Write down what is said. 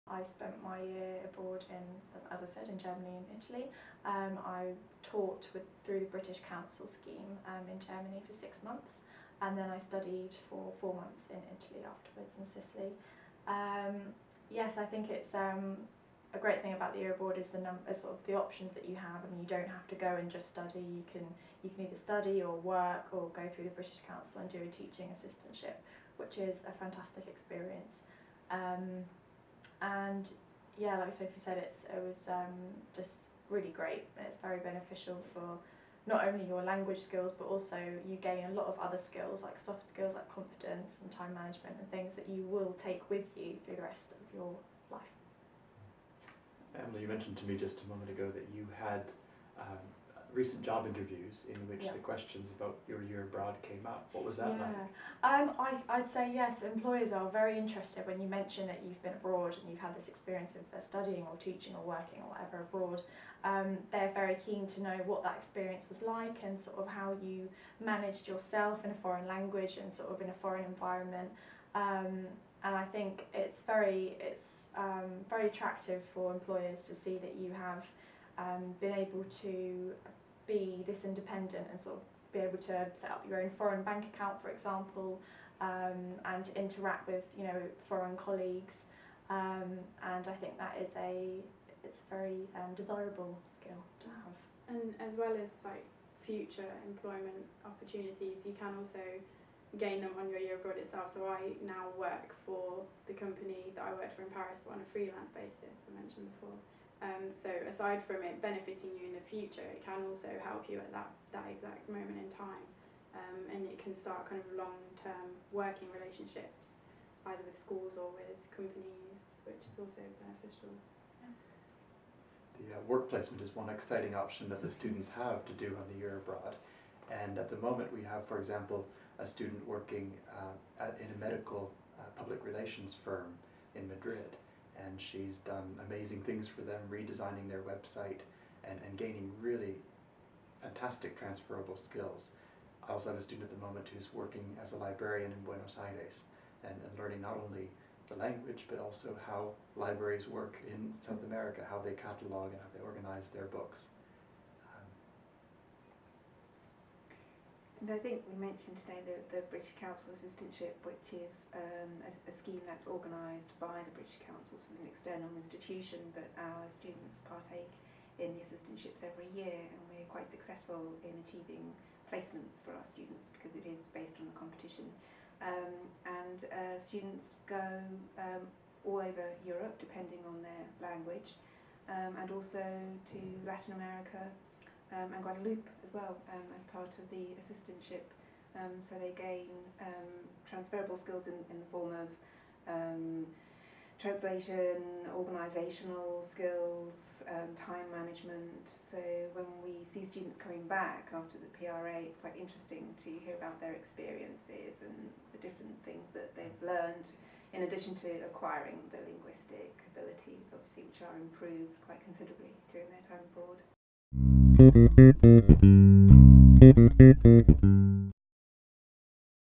I spent my year abroad in, as I said, in Germany and Italy. I taught through the British Council scheme in Germany for 6 months, and then I studied for 4 months in Italy afterwards, in Sicily. Yes, I think it's a great thing about the year abroad is sort of the options that you have. I mean, you don't have to go and just study. You can either study or work or go through the British Council and do a teaching assistantship, which is a fantastic experience. And yeah, like Sophie said, it was just really great. It's very beneficial for not only your language skills, but also you gain a lot of other skills, like soft skills like confidence and time management, and things that you will take with you through the rest of your life. Emily, you mentioned to me just a moment ago that you had recent job interviews in which the questions about your year abroad came up. What was that like? I'd say yes, employers are very interested when you mention that you've been abroad and you've had this experience of studying or teaching or working or whatever abroad. They're very keen to know what that experience was like and sort of how you managed yourself in a foreign language and sort of in a foreign environment. And I think it's very attractive for employers to see that you have been able to be this independent and sort of be able to set up your own foreign bank account, for example, and interact with foreign colleagues. And I think that is it's a very desirable skill to have. And as well as like future employment opportunities, you can also gain them on your year abroad itself. So I now work for the company that I worked for in Paris, but on a freelance basis, I mentioned before. So aside from it benefiting you in the future, it can also help you at that exact moment in time, and it can start kind of long-term working relationships, either with schools or with companies, which is also beneficial. The work placement is one exciting option that the students have to do on the year abroad, and at the moment we have, for example, a student working in a medical public relations firm in Madrid. And she's done amazing things for them, redesigning their website and gaining really fantastic transferable skills. I also have a student at the moment who's working as a librarian in Buenos Aires and learning not only the language but also how libraries work in South America, how they catalogue and how they organize their books. And I think we mentioned today the British Council Assistantship, which is a scheme that's organised by the British Council, so it's an external institution, but our students partake in the assistantships every year, and we're quite successful in achieving placements for our students because it is based on a competition. And students go all over Europe, depending on their language, and also to Latin America, and Guadeloupe as well, as part of the assistantship. So they gain transferable skills in the form of translation, organisational skills, time management. So when we see students coming back after the PRA, it's quite interesting to hear about their experiences and the different things that they've learned, in addition to acquiring the linguistic abilities, obviously, which are improved quite considerably during their time abroad.